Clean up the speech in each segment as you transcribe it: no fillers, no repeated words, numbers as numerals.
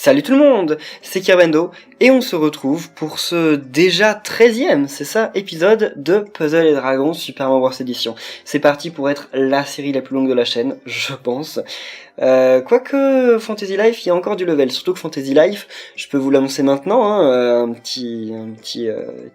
Salut tout le monde, c'est Kirbendo, et on se retrouve pour ce déjà 13e, c'est ça, épisode de Puzzle et Dragons Super Mario Bros Edition. C'est parti pour être la série la plus longue de la chaîne, je pense. Quoique Fantasy Life, il y a encore du level, surtout que Fantasy Life, je peux vous l'annoncer maintenant, hein, un petit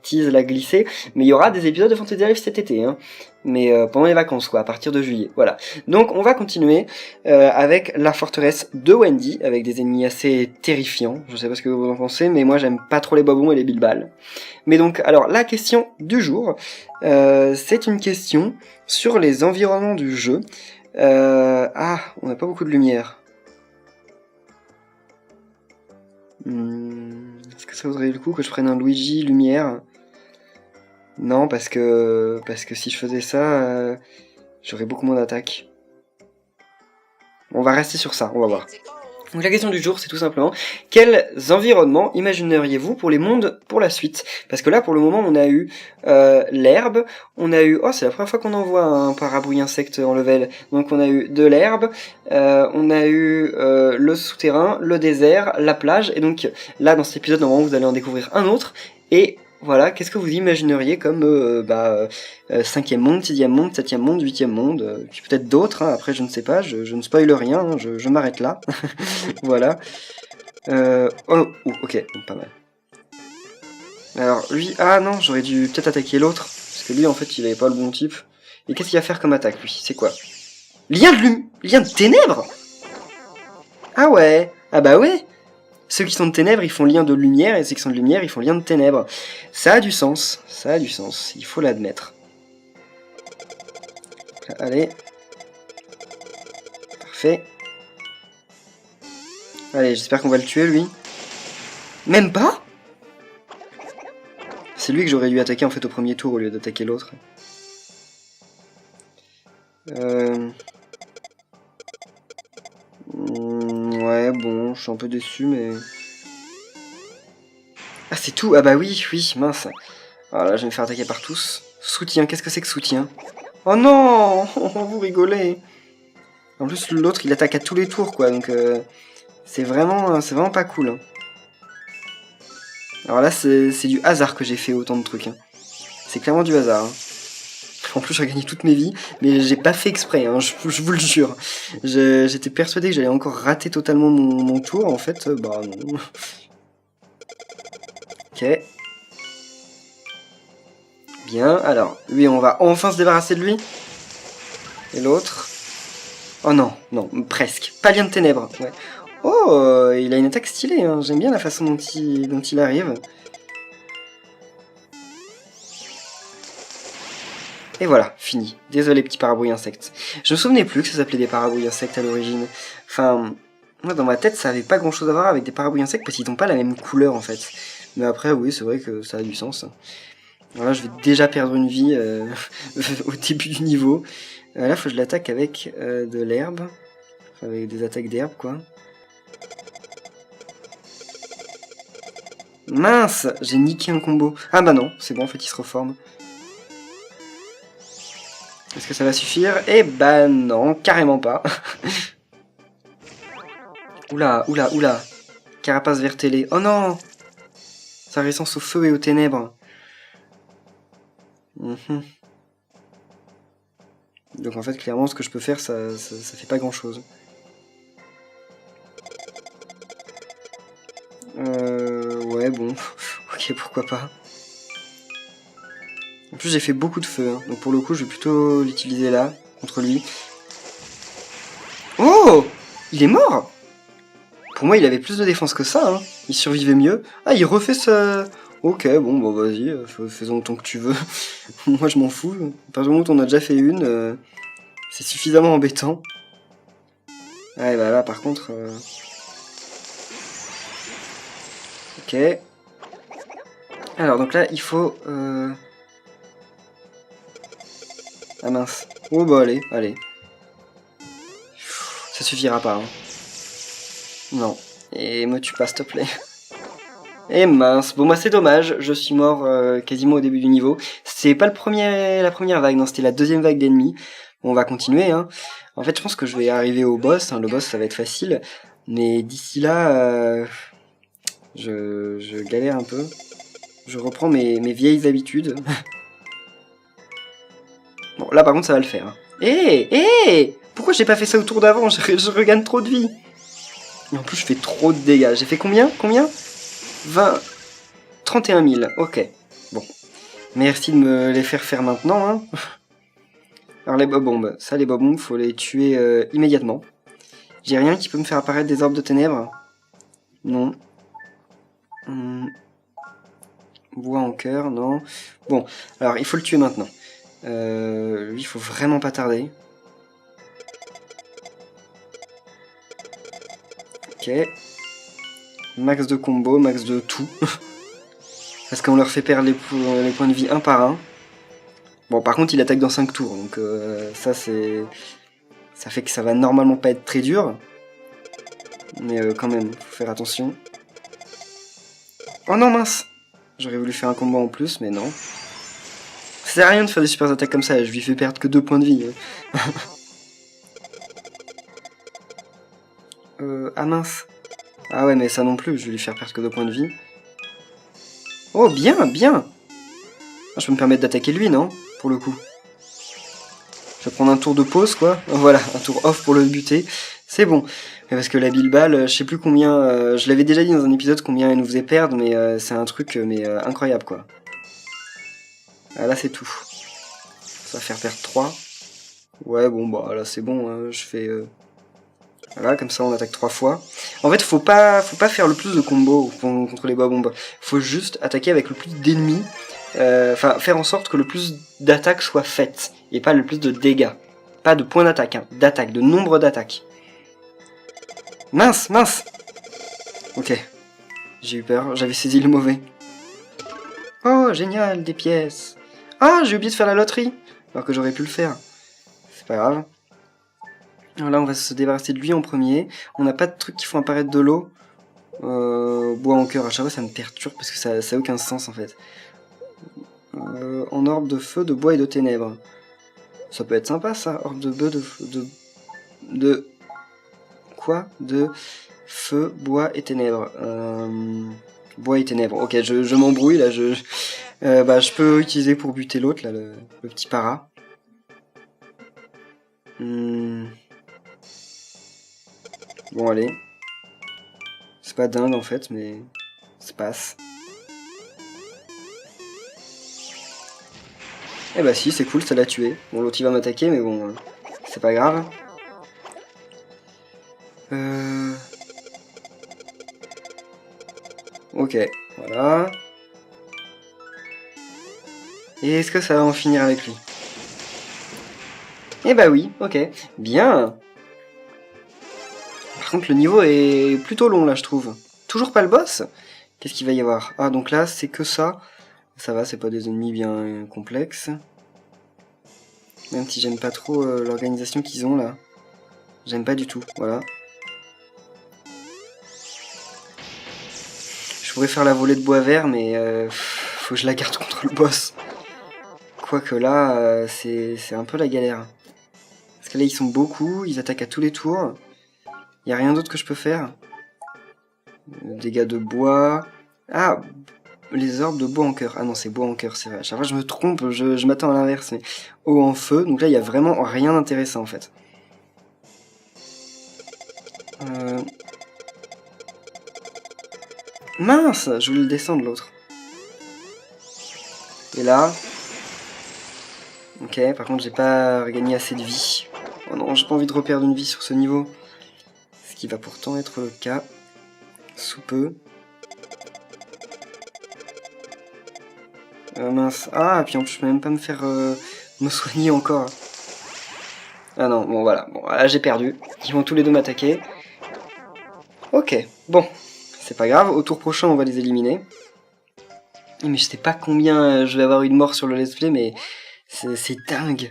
tease là glissé, mais il y aura des épisodes de Fantasy Life cet été, hein. Mais pendant les vacances quoi, à partir de juillet, voilà. Donc on va continuer avec la forteresse de Wendy, avec des ennemis assez terrifiants, je sais pas ce que vous en pensez, mais moi j'aime pas trop les bobons et les bilbals. Mais donc, alors la question du jour, c'est une question sur les environnements du jeu. On n'a pas beaucoup de lumière. Est-ce que ça vaudrait le coup que je prenne un Luigi lumière ? Non, parce que si je faisais ça, j'aurais beaucoup moins d'attaques. On va rester sur ça, on va voir. Donc la question du jour, c'est tout simplement, quels environnements imagineriez-vous pour les mondes pour la suite ? Parce que là, pour le moment, on a eu l'herbe, on a eu... Oh, c'est la première fois qu'on en voit un parabouille insecte en level. Donc on a eu de l'herbe, on a eu le souterrain, le désert, la plage, et donc là, dans cet épisode, normalement, vous allez en découvrir un autre, et... Voilà, qu'est-ce que vous imagineriez comme 5e monde, 6e monde, 7e monde, 8e monde, puis peut-être d'autres, hein, après je ne sais pas, je ne spoil rien, hein, je m'arrête là. Voilà. Ok, pas mal. Alors lui, ah non, j'aurais dû peut-être attaquer l'autre, parce que lui en fait il avait pas le bon type. Et qu'est-ce qu'il va faire comme attaque lui ? C'est quoi ? Lien de ténèbres ? Ah ouais, ah bah ouais. Ceux qui sont de ténèbres, ils font lien de lumière, et ceux qui sont de lumière, ils font lien de ténèbres. Ça a du sens, il faut l'admettre. Allez. Parfait. Allez, j'espère qu'on va le tuer, lui. Même pas ? C'est lui que j'aurais dû attaquer, en fait, au premier tour, au lieu d'attaquer l'autre. Ouais, bon, je suis un peu déçu, mais... Ah, c'est tout ? Ah bah oui, mince. Alors là, je vais me faire attaquer par tous. Soutien, qu'est-ce que c'est que soutien ? Oh non, vous rigolez. En plus, l'autre, il attaque à tous les tours, quoi, donc c'est vraiment pas cool. Hein. Alors là, c'est du hasard que j'ai fait autant de trucs. Hein. C'est clairement du hasard. Hein. En plus, j'ai gagné toutes mes vies, mais j'ai pas fait exprès, hein, je vous le jure. J'étais persuadé que j'allais encore rater totalement mon tour, en fait, bah non. Ok. Bien, alors, lui, on va enfin se débarrasser de lui. Et l'autre... Oh non, presque. Pas lien de ténèbres, ouais. Oh, il a une attaque stylée, hein. J'aime bien la façon dont il arrive. Et voilà, fini. Désolé, petit parabouille insecte. Je me souvenais plus que ça s'appelait des parabouilles insectes à l'origine. Enfin, moi dans ma tête, ça avait pas grand chose à voir avec des parabouilles insectes parce qu'ils n'ont pas la même couleur en fait. Mais après, oui, c'est vrai que ça a du sens. Voilà, je vais déjà perdre une vie au début du niveau. Là, faut que je l'attaque avec de l'herbe. Enfin, avec des attaques d'herbe, quoi. Mince, j'ai niqué un combo. Ah bah non, c'est bon, en fait, il se reforme. Est-ce que ça va suffire ? Eh bah non, carrément pas. Oula. Carapace vertellée. Oh non ! Sa résistance au feu et aux ténèbres. Donc en fait, clairement, ce que je peux faire, ça fait pas grand-chose. Ouais, bon. Ok, pourquoi pas. En plus, j'ai fait beaucoup de feu, hein. Donc pour le coup, je vais plutôt l'utiliser là, contre lui. Oh ! Il est mort ! Pour moi, il avait plus de défense que ça, hein. Il survivait mieux. Ah, il refait ça... Ok, bon, bah vas-y, faisons autant que tu veux. Moi, je m'en fous. À partir du moment où t'en as déjà fait une, c'est suffisamment embêtant. Ouais, bah là, par contre... Ok. Alors, donc là, il faut... Ah mince. Oh bah allez. Ça suffira pas, hein. Non. Et me tue pas, s'il te plaît. Et mince. Bon bah c'est dommage, je suis mort quasiment au début du niveau. C'est pas la première vague, non, c'était la deuxième vague d'ennemis. Bon, on va continuer, hein. En fait, je pense que je vais arriver au boss, hein. Le boss, ça va être facile. Mais d'ici là, je galère un peu. Je reprends mes vieilles habitudes. Bon, là par contre ça va le faire. Pourquoi j'ai pas fait ça au tour d'avant? Je regagne trop de vie. Et en plus je fais trop de dégâts. J'ai fait combien? 20... 31 000, ok. Bon. Merci de me les faire maintenant, hein. Alors les bob-bombes, ça les bob-bombes, faut les tuer immédiatement. J'ai rien qui peut me faire apparaître des orbes de ténèbres. Non. Bois en cœur, non. Bon, alors il faut le tuer maintenant. Lui, il faut vraiment pas tarder. Ok. Max de combo, max de tout. Parce qu'on leur fait perdre les points de vie un par un. Bon, par contre, il attaque dans 5 tours, donc ça c'est... Ça fait que ça va normalement pas être très dur. Mais quand même, faut faire attention. Oh non, mince! J'aurais voulu faire un combo en plus, mais non. Ça sert à rien de faire des super attaques comme ça, je lui fais perdre que 2 points de vie. Ah mince. Ah ouais, mais ça non plus, je vais lui faire perdre que 2 points de vie. Oh, bien, bien! Ah, je peux me permettre d'attaquer lui, non? Pour le coup. Je vais prendre un tour de pause, quoi. Voilà, un tour off pour le buter. C'est bon. Mais parce que la Bilbal, je sais plus combien... je l'avais déjà dit dans un épisode combien elle nous faisait perdre, mais c'est un truc incroyable, quoi. Ah, là, c'est tout. Ça va faire perdre 3. Ouais, bon, bah là, c'est bon. Hein, je fais... Voilà, comme ça, on attaque 3 fois. En fait, faut pas faire le plus de combos contre les bob-bombes. Faut juste attaquer avec le plus d'ennemis. Enfin, faire en sorte que le plus d'attaques soit faites. Et pas le plus de dégâts. Pas de points d'attaque, hein. D'attaque, de nombre d'attaques. Mince, mince! Ok. J'ai eu peur, j'avais saisi le mauvais. Oh, génial, des pièces. Ah, j'ai oublié de faire la loterie. Alors que j'aurais pu le faire. C'est pas grave. Alors là, on va se débarrasser de lui en premier. On n'a pas de trucs qui font apparaître de l'eau. Bois en cœur, à chaque fois ça me perturbe parce que ça a aucun sens en fait. En orbe de feu, de bois et de ténèbres. Ça peut être sympa ça, orbe de bœuf, de... Quoi? De feu, bois et ténèbres. Bois et ténèbres. Ok, je m'embrouille là, bah, je peux utiliser pour buter l'autre, là, le petit para. Bon, allez. C'est pas dingue en fait, mais ça passe. Eh bah si, c'est cool, ça l'a tué. Bon, l'autre il va m'attaquer, mais bon, c'est pas grave. Ok, voilà. Et est-ce que ça va en finir avec lui? Eh bah oui, ok. Bien. Par contre, le niveau est plutôt long, là, je trouve. Toujours pas le boss? Qu'est-ce qu'il va y avoir? Ah, donc là, c'est que ça. Ça va, c'est pas des ennemis bien complexes. Même si j'aime pas trop l'organisation qu'ils ont, là. J'aime pas du tout, voilà. Je pourrais faire la volée de bois vert, mais faut que je la garde contre le boss. Quoique là, c'est un peu la galère. Parce que là, ils sont beaucoup, ils attaquent à tous les tours. Y a rien d'autre que je peux faire. Dégâts de bois. Ah, les orbes de bois en cœur. Ah non, c'est bois en cœur, c'est vrai. À chaque fois, je me trompe, je m'attends à l'inverse. Mais eau en feu, donc là, il y a vraiment rien d'intéressant en fait. Mince, je voulais le descendre l'autre. Et là... Ok, par contre, j'ai pas regagné assez de vie. Oh non, j'ai pas envie de reperdre une vie sur ce niveau. Ce qui va pourtant être le cas. Sous peu. Mince. Ah, puis en plus, je peux même pas me faire me soigner encore. Ah non, bon voilà. Bon, là, j'ai perdu. Ils vont tous les deux m'attaquer. Ok, bon. C'est pas grave. Au tour prochain, on va les éliminer. Mais je sais pas combien je vais avoir eu de morts sur le let's play, mais c'est dingue.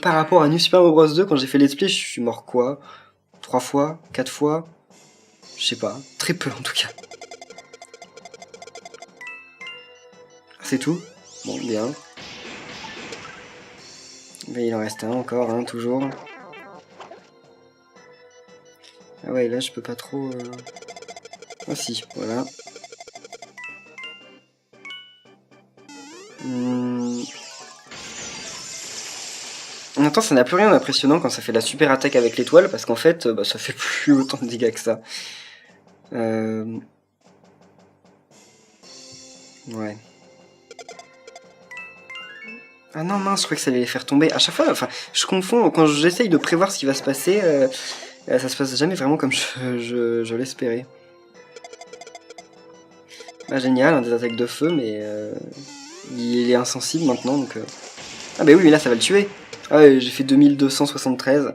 Par rapport à New Super Mario Bros 2, quand j'ai fait let's play, je suis mort quoi? 3 fois? 4 fois? Je sais pas. Très peu en tout cas. C'est tout? Bon, bien. Mais il en reste un encore, hein, toujours. Ah ouais, là je peux pas trop... Ah si, voilà. En même temps, ça n'a plus rien d'impressionnant quand ça fait la super attaque avec l'étoile, parce qu'en fait, bah, ça fait plus autant de dégâts que ça. Ouais. Ah non, mince, je croyais que ça allait les faire tomber. À chaque fois, enfin, je confonds, quand j'essaye de prévoir ce qui va se passer, ça se passe jamais vraiment comme je l'espérais. Ah, génial, des attaques de feu, mais il est insensible maintenant, donc... Ah bah oui, mais là, ça va le tuer. Ah ouais, j'ai fait 2273.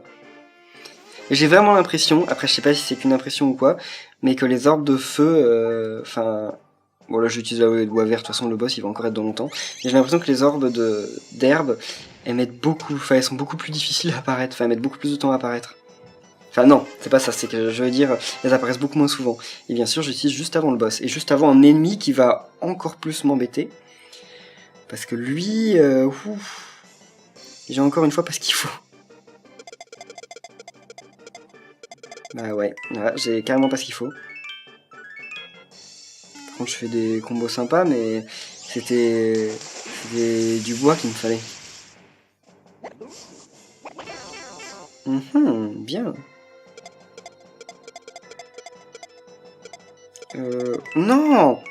Et j'ai vraiment l'impression, après je sais pas si c'est qu'une impression ou quoi, mais que les orbes de feu, enfin... bon là j'utilise la voie verte, de toute façon le boss il va encore être dans longtemps. Mais j'ai l'impression que les orbes d'herbe, elles mettent beaucoup, enfin elles sont beaucoup plus difficiles à apparaître, enfin elles mettent beaucoup plus de temps à apparaître. Enfin non, c'est pas ça, c'est que je veux dire, elles apparaissent beaucoup moins souvent. Et bien sûr j'utilise juste avant le boss, et juste avant un ennemi qui va encore plus m'embêter. Parce que lui, j'ai encore une fois pas ce qu'il faut. Bah ouais, voilà, j'ai carrément pas ce qu'il faut. Par contre je fais des combos sympas, mais c'était du bois qu'il me fallait. Bien. Non!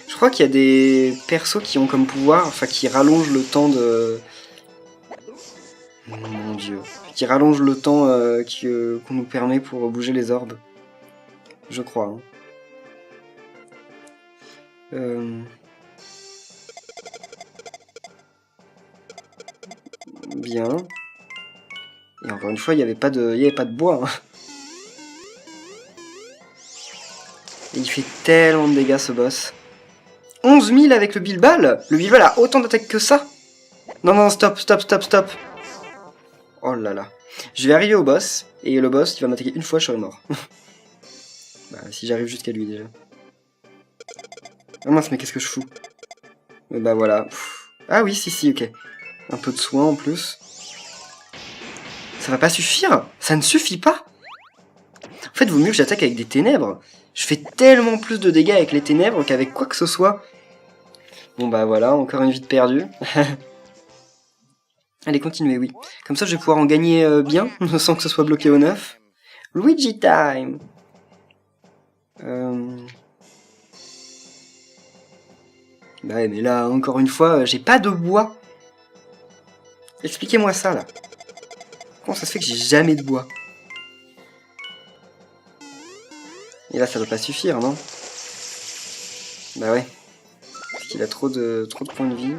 Je crois qu'il y a des persos qui ont comme pouvoir, enfin qui rallongent le temps de... Mon dieu. Qui rallongent le temps qu'on nous permet pour bouger les orbes. Je crois. Hein. Bien. Et encore une fois, il n'y avait pas de bois. Hein. Et il fait tellement de dégâts ce boss. 11 000 avec le Bilbal. Le Bilbal a autant d'attaques que ça. Non, non, stop, stop, stop, stop. Oh là là. Je vais arriver au boss, et le boss, il va m'attaquer une fois, je serai mort. Bah, si j'arrive jusqu'à lui, déjà. Ah mince, mais qu'est-ce que je fous? Bah voilà. Pff. Ah oui, si, ok. Un peu de soin en plus. Ça va pas suffire? Ça ne suffit pas? En fait, vaut mieux que j'attaque avec des ténèbres. Je fais tellement plus de dégâts avec les ténèbres qu'avec quoi que ce soit. Bon bah voilà, encore une vie de perdue. Allez, continuez, oui. Comme ça, je vais pouvoir en gagner bien, sans que ce soit bloqué au 9. Luigi time. Bah ouais, mais là, encore une fois, j'ai pas de bois. Expliquez-moi ça, là. Comment ça se fait que j'ai jamais de bois? Et là, ça doit pas suffire, non? Bah ouais. Parce qu'il a trop de points de vie.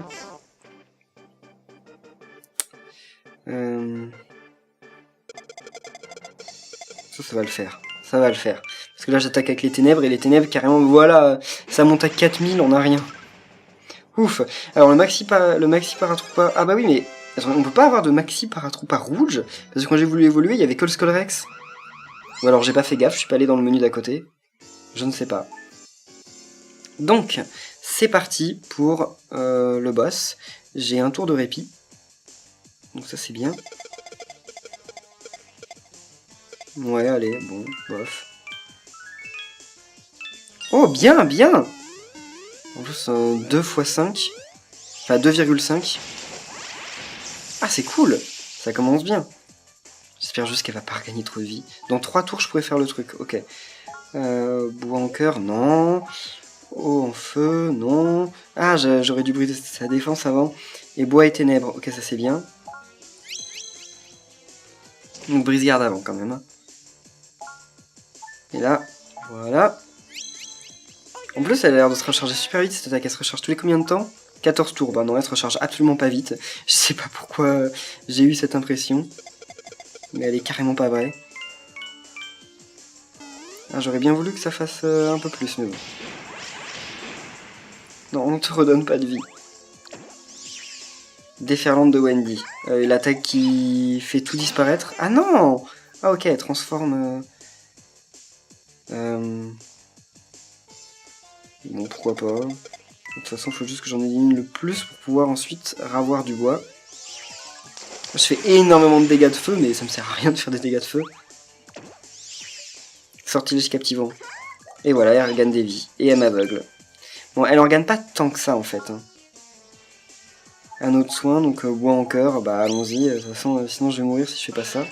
Ça va le faire. Ça va le faire. Parce que là, j'attaque avec les ténèbres, et les ténèbres, carrément, voilà, ça monte à 4000, on a rien. Ouf. Alors, le maxi paratroupa... Ah bah oui, mais... on peut pas avoir de maxi paratroupa rouge? Parce que quand j'ai voulu évoluer, il y avait que le Skull Rex. Ou alors, j'ai pas fait gaffe, je suis pas allé dans le menu d'à côté. Je ne sais pas. Donc, c'est parti pour le boss. J'ai un tour de répit. Donc ça, c'est bien. Ouais, allez, bon, bof. Oh, bien, bien! En plus, 2 x 5. Enfin, 2,5. Ah, c'est cool! Ça commence bien. J'espère juste qu'elle va pas regagner trop de vie. Dans 3 tours, je pourrais faire le truc. Ok. Bois en cœur, non. Eau en feu, non. Ah, j'aurais dû briser sa défense avant. Et bois et ténèbres. Ok, ça c'est bien. Donc brise-garde avant quand même. Hein. Et là, voilà. En plus, elle a l'air de se recharger super vite cette attaque. Elle se recharge tous les combien de temps? 14 tours. Bah non, elle se recharge absolument pas vite. Je sais pas pourquoi j'ai eu cette impression. Mais elle est carrément pas vraie. Ah, j'aurais bien voulu que ça fasse un peu plus, mais bon. Non, on te redonne pas de vie. Déferlante de Wendy. L'attaque qui fait tout disparaître. Ah non! Ah ok, elle transforme... Bon, pourquoi pas. De toute façon, il faut juste que j'en élimine le plus pour pouvoir ensuite ravoir du bois. Je fais énormément de dégâts de feu, mais ça me sert à rien de faire des dégâts de feu. Sortilège captivant. Et voilà, elle regagne des vies. Et elle m'aveugle. Bon, elle en gagne pas tant que ça, en fait. Hein. Un autre soin, donc bois en cœur. Bah, allons-y. De toute façon, sinon je vais mourir si je fais pas ça.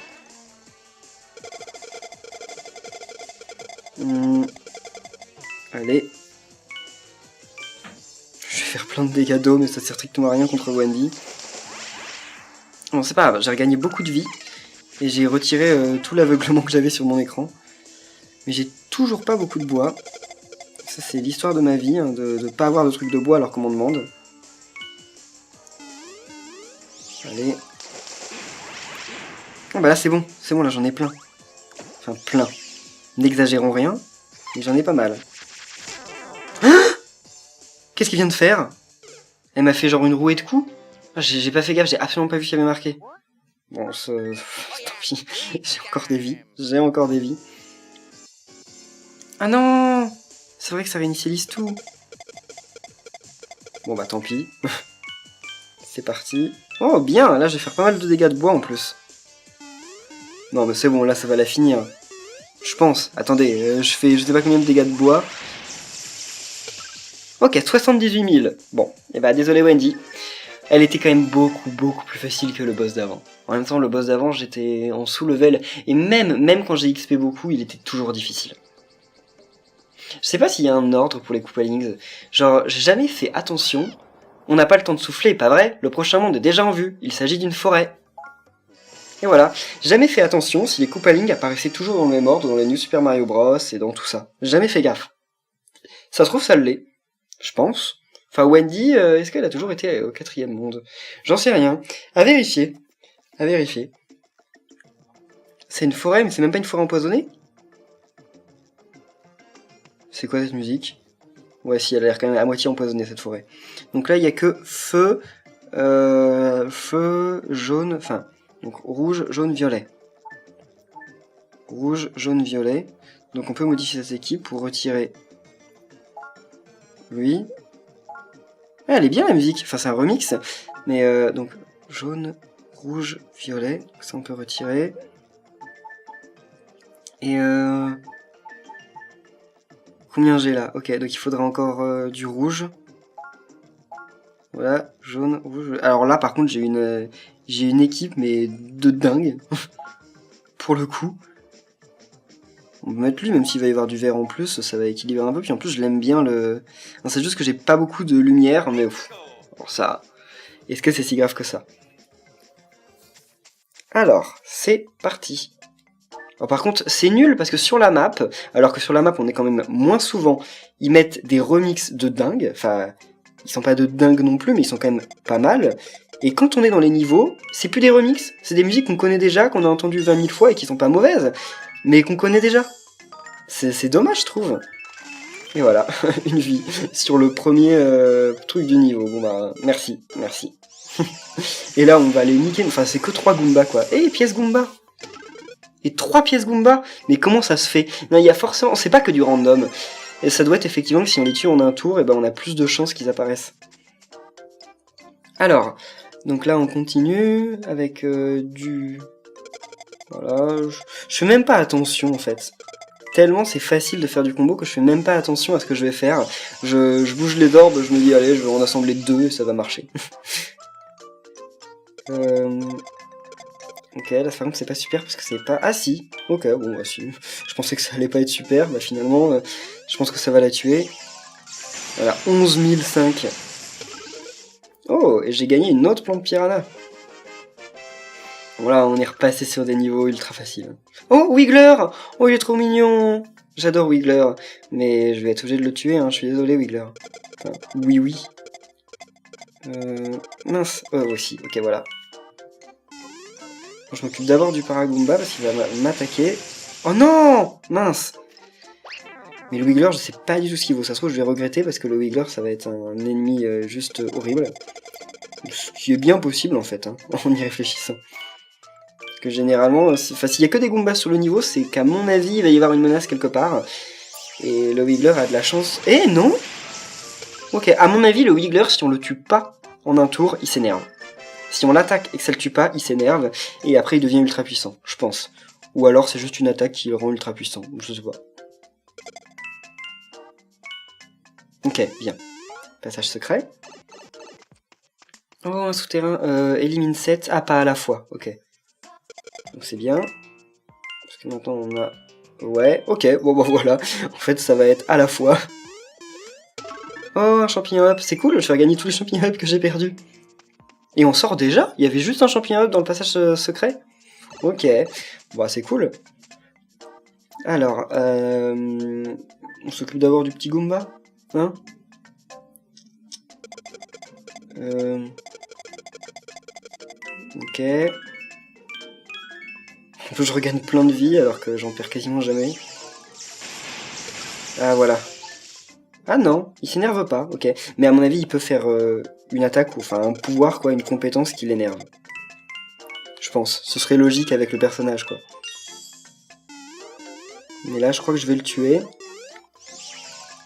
Allez. Je vais faire plein de dégâts d'eau, mais ça sert strictement à rien contre Wendy. Bon, c'est pas grave, j'ai regagné beaucoup de vie. Et j'ai retiré tout l'aveuglement que j'avais sur mon écran. Mais j'ai toujours pas beaucoup de bois. Ça, c'est l'histoire de ma vie, hein, de pas avoir de trucs de bois alors qu'on m'en demande. Allez. Oh bah là, c'est bon, là, j'en ai plein. Enfin, plein. N'exagérons rien, mais j'en ai pas mal. Qu'est-ce qu'il vient de faire? Elle m'a fait genre une rouée de coups. J'ai pas fait gaffe, j'ai absolument pas vu qu'il y avait marqué. Bon, tant pis, j'ai encore des vies. Ah non! C'est vrai que ça réinitialise tout. Bon bah tant pis. C'est parti. Oh bien, là je vais faire pas mal de dégâts de bois en plus. Non mais c'est bon, là ça va la finir. Je pense. Attendez, je fais je sais pas combien de dégâts de bois. Ok, 78 000. Bon, et bah désolé Wendy. Elle était quand même beaucoup plus facile que le boss d'avant. En même temps, le boss d'avant, j'étais en sous-level. Et même quand j'ai XP beaucoup, il était toujours difficile. Je sais pas s'il y a un ordre pour les Koopalings. Genre, j'ai jamais fait attention. On n'a pas le temps de souffler, pas vrai? Le prochain monde est déjà en vue. Il s'agit d'une forêt. Et voilà. J'ai jamais fait attention si les Koopalings apparaissaient toujours dans le même ordre dans les New Super Mario Bros. Et dans tout ça. J'ai jamais fait gaffe. Ça se trouve, ça l'est. Je pense. Enfin, Wendy, est-ce qu'elle a toujours été au 4e monde? J'en sais rien. À vérifier. C'est une forêt, mais c'est même pas une forêt empoisonnée? C'est quoi cette musique? Ouais, si, elle a l'air quand même à moitié empoisonnée, cette forêt. Donc là, il y a que feu, jaune, enfin, donc rouge, jaune, violet. Rouge, jaune, violet. Donc on peut modifier cette équipe pour retirer lui. Ah, elle est bien la musique, enfin c'est un remix, mais donc jaune, rouge, violet, ça on peut retirer. Et combien j'ai là? Ok, donc il faudra encore du rouge. Voilà, jaune, rouge. Alors là par contre j'ai une équipe mais de dingue, pour le coup. On peut mettre lui, même s'il va y avoir du vert en plus, ça va équilibrer un peu. Puis en plus, je l'aime bien le... Non, c'est juste que j'ai pas beaucoup de lumière, mais... Bon, ça... Est-ce que c'est si grave que ça? Alors, c'est parti. Alors, par contre, c'est nul, parce que sur la map, alors que sur la map, on est quand même moins souvent, ils mettent des remixes de dingue. Enfin, ils sont pas de dingue non plus, mais ils sont quand même pas mal. Et quand on est dans les niveaux, c'est plus des remixes. C'est des musiques qu'on connaît déjà, qu'on a entendues 20 000 fois et qui sont pas mauvaises, mais qu'on connaît déjà. C'est dommage, je trouve. Et voilà, une vie sur le premier truc du niveau. Bon bah, merci. Et là, on va les niquer. Enfin, c'est que 3 Goombas, quoi. Eh, pièces Goomba. Et 3 pièces Goomba. Mais comment ça se fait? Non, il y a forcément... C'est pas que du random. Et ça doit être effectivement que si on les tue en un tour, et ben on a plus de chances qu'ils apparaissent. Alors, donc là, on continue avec du... Voilà, je fais même pas attention, en fait. Tellement c'est facile de faire du combo que je fais même pas attention à ce que je vais faire. Je bouge les orbes, je me dis allez, je vais en assembler 2 et ça va marcher. Ok, là par contre c'est pas super parce que c'est pas... Ah si, ok, bon bah si. Je pensais que ça allait pas être super, bah finalement je pense que ça va la tuer. Voilà, 11 005. Oh, et j'ai gagné une autre plante piranha. Voilà, on est repassé sur des niveaux ultra faciles. Oh, Wiggler! Oh, il est trop mignon! J'adore Wiggler. Mais je vais être obligé de le tuer, hein. Je suis désolé, Wiggler. Enfin, oui. Mince. Oh, aussi. Ok, voilà. Bon, je m'occupe d'abord du Paragoomba parce qu'il va m'attaquer. Oh non! Mince! Mais le Wiggler, je sais pas du tout ce qu'il vaut. Ça se trouve, je vais regretter parce que le Wiggler, ça va être un ennemi juste horrible. Ce qui est bien possible, en fait, hein, en y réfléchissant. Que généralement, s'il y a que des Goombas sur le niveau, c'est qu'à mon avis, il va y avoir une menace quelque part. Et le Wiggler a de la chance. Eh non! Ok, à mon avis, le Wiggler, si on le tue pas en un tour, il s'énerve. Si on l'attaque et que ça le tue pas, il s'énerve. Et après, il devient ultra puissant, je pense. ou alors c'est juste une attaque qui le rend ultra puissant, je sais pas. Ok, bien. Passage secret. Oh, un souterrain, élimine 7. Ah, pas à la fois, ok. Donc c'est bien. Parce que maintenant on a... Ouais, ok, bon bah voilà. En fait ça va être à la fois. Oh, un champignon up, c'est cool, je vais gagner tous les champignons up que j'ai perdus. Et on sort déjà? Il y avait juste un champignon up dans le passage secret? Ok, bon c'est cool. Alors, on s'occupe d'abord du petit Goomba, hein? Ok. Je regagne plein de vie alors que j'en perds quasiment jamais. Ah voilà. Ah non, il s'énerve pas, ok. Mais à mon avis, il peut faire une attaque, ou enfin un pouvoir, quoi, une compétence qui l'énerve. Je pense. Ce serait logique avec le personnage, quoi. Mais là, je crois que je vais le tuer.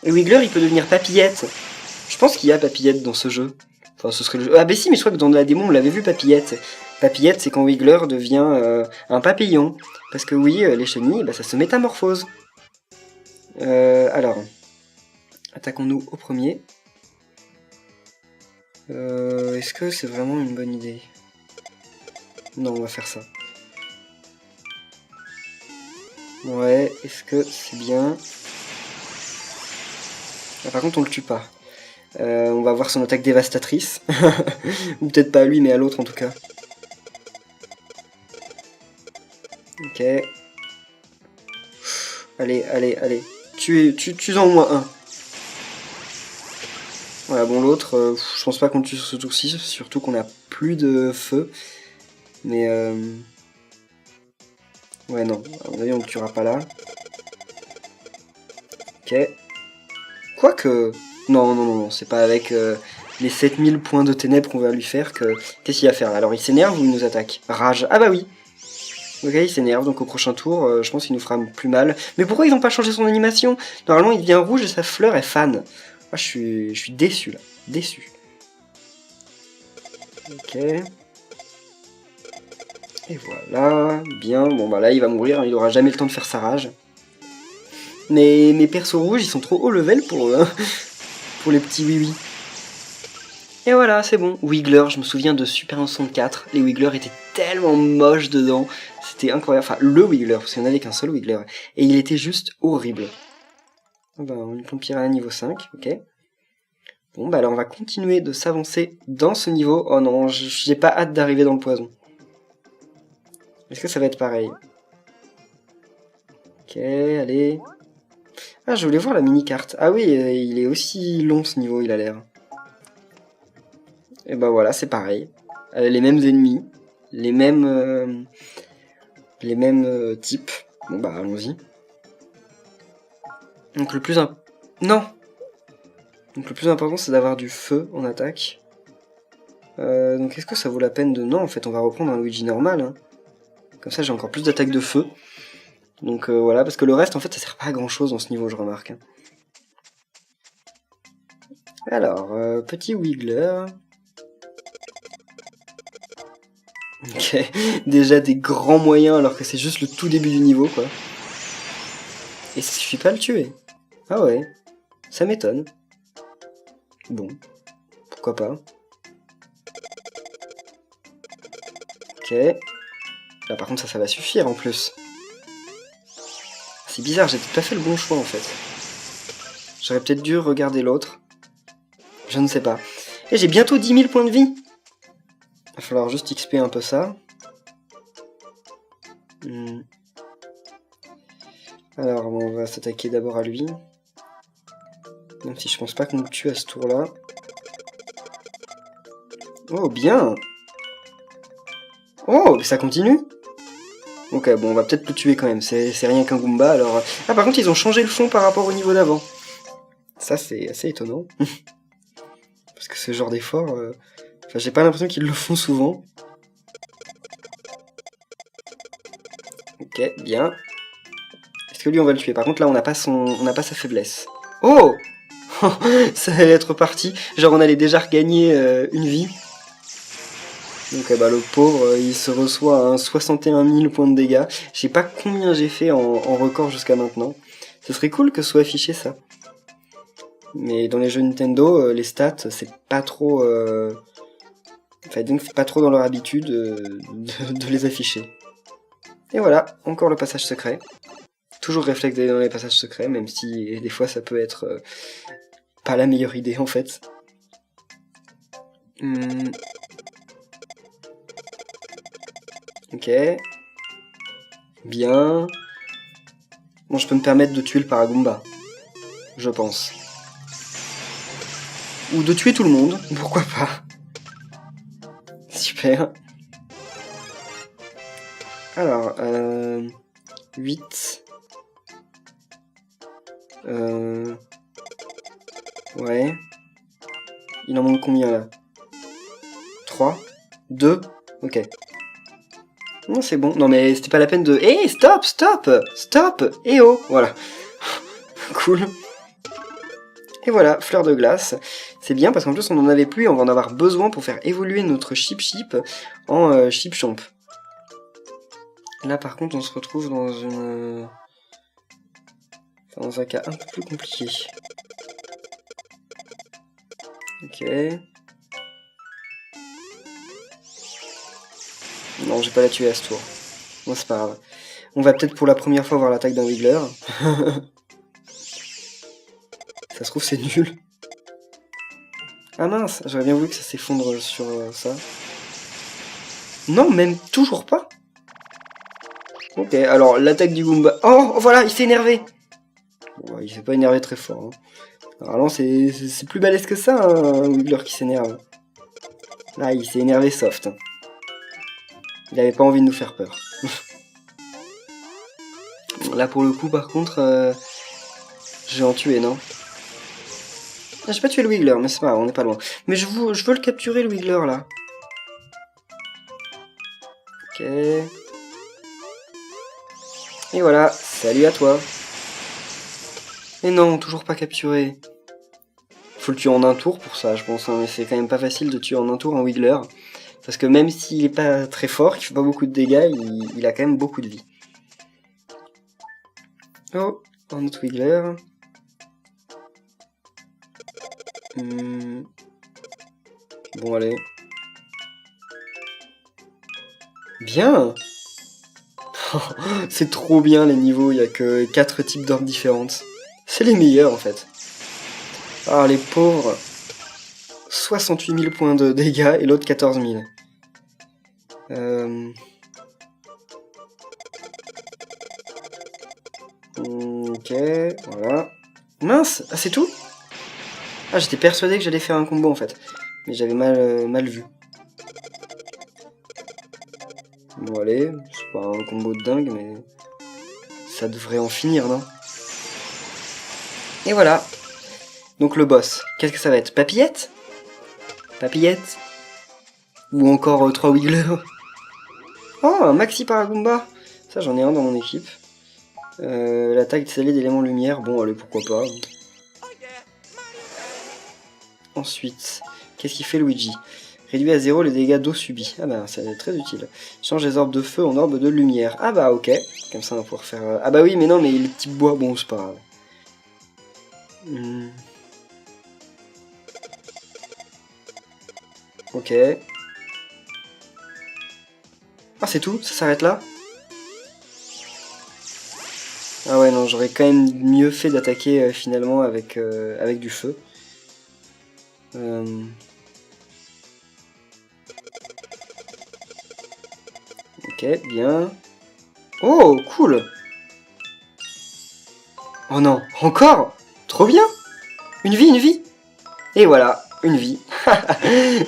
Et Wiggler, il peut devenir Papillette. Je pense qu'il y a Papillette dans ce jeu. Enfin, ce serait le jeu. Ah bah si, mais je crois que dans la démo, on l'avait vu, Papillette. Papillette, c'est quand Wiggler devient un papillon. Parce que oui, les chenilles, bah, ça se métamorphose. Alors... Attaquons-nous au premier. Est-ce que c'est vraiment une bonne idée? Non, on va faire ça. Ouais, est-ce que c'est bien? Ah, par contre, on le tue pas. On va voir son attaque dévastatrice. Ou peut-être pas à lui, mais à l'autre en tout cas. Ok. Allez, allez, allez. Tue-en au moins un. Voilà, bon, l'autre, je pense pas qu'on le tue sur ce tour-ci, surtout qu'on a plus de feu. Mais ouais, non, à mon avis, on le tuera pas là. Ok. Quoique... Non, non, non, non, c'est pas avec les 7000 points de ténèbres qu'on va lui faire que... Qu'est-ce qu'il va faire là? Alors, il s'énerve ou il nous attaque? Rage. Ah bah oui. Ok, il s'énerve, donc au prochain tour, je pense qu'il nous fera plus mal. Mais pourquoi ils n'ont pas changé son animation? Normalement, il devient rouge et sa fleur est fan. Moi, je suis déçu, là. Déçu. Ok. Et voilà. Bien. Bon, bah là, il va mourir. Il aura jamais le temps de faire sa rage. Mais mes persos rouges, ils sont trop haut level pour pour les petits oui-oui. Et voilà, c'est bon. Wiggler, je me souviens de Super 64. Les Wiggler étaient tellement moches dedans. C'était incroyable. Enfin, le Wiggler, parce qu'il n'y en avait qu'un seul Wiggler. Et il était juste horrible. Ben, une plombe piranha niveau 5, ok. Bon, bah alors on va continuer de s'avancer dans ce niveau. Oh non, j'ai pas hâte d'arriver dans le poison. Est-ce que ça va être pareil? Ok, allez. Ah, je voulais voir la mini-carte. Ah oui, il est aussi long ce niveau, il a l'air. Et bah voilà, c'est pareil. Les mêmes ennemis, les mêmes types. Bon bah allons-y. Donc le plus non. Donc le plus important c'est d'avoir du feu en attaque. Donc est-ce que ça vaut la peine de... Non, en fait on va reprendre un Luigi normal. Hein. Comme ça j'ai encore plus d'attaques de feu. Donc voilà, parce que le reste en fait ça sert pas à grand chose dans ce niveau, je remarque. Alors, petit Wiggler. Ok, déjà des grands moyens alors que c'est juste le tout début du niveau quoi. Et ça suffit pas à le tuer. Ah ouais, ça m'étonne. Bon, pourquoi pas. Ok. Là par contre ça va suffire en plus. C'est bizarre, j'ai peut-être pas fait le bon choix en fait. J'aurais peut-être dû regarder l'autre. Je ne sais pas. Et j'ai bientôt 10 000 points de vie. Va falloir juste XP un peu ça. Alors on va s'attaquer d'abord à lui. Même si je pense pas qu'on le tue à ce tour-là. Oh, bien! Oh, ça continue? Ok, bon, on va peut-être le tuer quand même, c'est rien qu'un Goomba, alors... Ah, par contre, ils ont changé le fond par rapport au niveau d'avant. Ça, c'est assez étonnant. Parce que ce genre d'effort... Enfin, j'ai pas l'impression qu'ils le font souvent. Ok, bien. Est-ce que lui, on va le tuer? Par contre, là, on n'a pas sa faiblesse. Oh! Ça allait être parti. Genre, on allait déjà regagner une vie. Donc bah, le pauvre, il se reçoit un 61 000 points de dégâts. Je sais pas combien j'ai fait en record jusqu'à maintenant. Ce serait cool que ce soit affiché ça. Mais dans les jeux Nintendo, les stats, c'est pas trop... Enfin, donc c'est pas trop dans leur habitude de les afficher. Et voilà, encore le passage secret. Toujours réflexe d'aller dans les passages secrets, même si des fois ça peut être pas la meilleure idée en fait. Ok. Bien. Bon, je peux me permettre de tuer le Paragumba. Je pense. Ou de tuer tout le monde, pourquoi pas. Super. Alors, 8. Ouais. Il en manque combien là? 3 2. Ok. Non, c'est bon. Non, mais c'était pas la peine de... Hé, stop, stop, stop, et oh, voilà. Cool. Et voilà, fleur de glace. C'est bien parce qu'en plus on en avait plus et on va en avoir besoin pour faire évoluer notre Chip en Chip Champ. Là par contre on se retrouve dans une... dans un cas un peu plus compliqué. Ok. Non, j'ai pas la tuer à ce tour. Bon, c'est pas grave. On va peut-être pour la première fois voir l'attaque d'un Wiggler. Ça se trouve c'est nul. Ah mince, j'aurais bien voulu que ça s'effondre sur ça. Non, même toujours pas. Ok, alors l'attaque du Goomba... Oh, voilà, il s'est énervé. Bon, il s'est pas énervé très fort. Hein. Alors là, c'est plus balèze que ça, hein, un Wiggler qui s'énerve. Là, il s'est énervé soft. Il avait pas envie de nous faire peur. Là, pour le coup, par contre, j'ai en tué, non? Ah, j'ai pas tué le Wiggler, mais c'est pas grave, on est pas loin. Mais je veux le capturer, le Wiggler, là. Ok. Et voilà, salut à toi. Et non, toujours pas capturé. Faut le tuer en un tour pour ça, je pense. Hein, mais c'est quand même pas facile de tuer en un tour un Wiggler. Parce que même s'il est pas très fort, qu'il fait pas beaucoup de dégâts, il a quand même beaucoup de vie. Oh, un autre Wiggler. Bon, allez. Bien. C'est trop bien les niveaux, il y a que 4 types d'orbes différentes. C'est les meilleurs en fait. Ah les pauvres. 68 000 points de dégâts et l'autre 14 000. Ok, voilà. Mince, ah c'est tout? Ah j'étais persuadé que j'allais faire un combo en fait. Mais j'avais mal vu. Bon allez, c'est pas un combo de dingue mais... ça devrait en finir, non? Et voilà. Donc le boss, qu'est-ce que ça va être? Papillette? Papillette? Ou encore 3 Wigglers? Oh, un Maxi Paragumba! Ça, j'en ai un dans mon équipe. L'attaque salée d'éléments lumière, bon, allez, pourquoi pas. Ensuite, qu'est-ce qu'il fait Luigi? Réduit à 0 les dégâts d'eau subis. Ah bah, c'est très utile. Change les orbes de feu en orbes de lumière. Ah bah, ok. Comme ça, on va pouvoir faire... Ah bah oui, mais non, mais les petits bois, bon, c'est pas grave. Ok. Ah, c'est tout? Ça s'arrête là? Ah ouais, non, j'aurais quand même mieux fait d'attaquer finalement avec du feu. Ok, bien. Oh, cool! Oh non, encore? Trop bien! Une vie, une vie! Et voilà, une vie.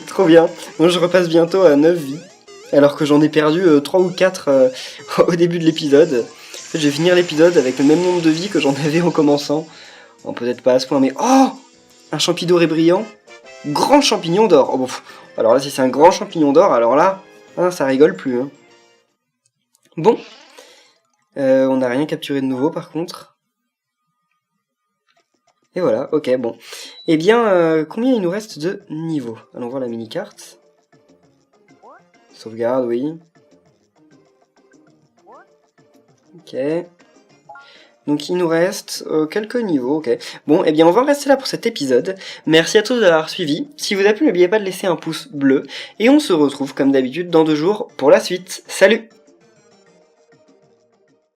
Trop bien. Bon, je repasse bientôt à 9 vies. Alors que j'en ai perdu 3 ou 4 au début de l'épisode. En fait, je vais finir l'épisode avec le même nombre de vies que j'en avais en commençant. Bon, peut-être pas à ce point, mais... Oh! Un champignon doré brillant. Grand champignon d'or. Oh, bon, alors là, si c'est un grand champignon d'or, alors là, hein, ça rigole plus. Hein. Bon. On n'a rien capturé de nouveau, par contre. Et voilà, ok, bon. Eh bien, combien il nous reste de niveaux? Allons voir la mini-carte. Sauvegarde, oui. Ok. Donc il nous reste quelques niveaux, ok. Bon, eh bien on va en rester là pour cet épisode. Merci à tous d'avoir suivi. Si vous avez plu, n'oubliez pas de laisser un pouce bleu. Et on se retrouve comme d'habitude dans 2 jours pour la suite. Salut!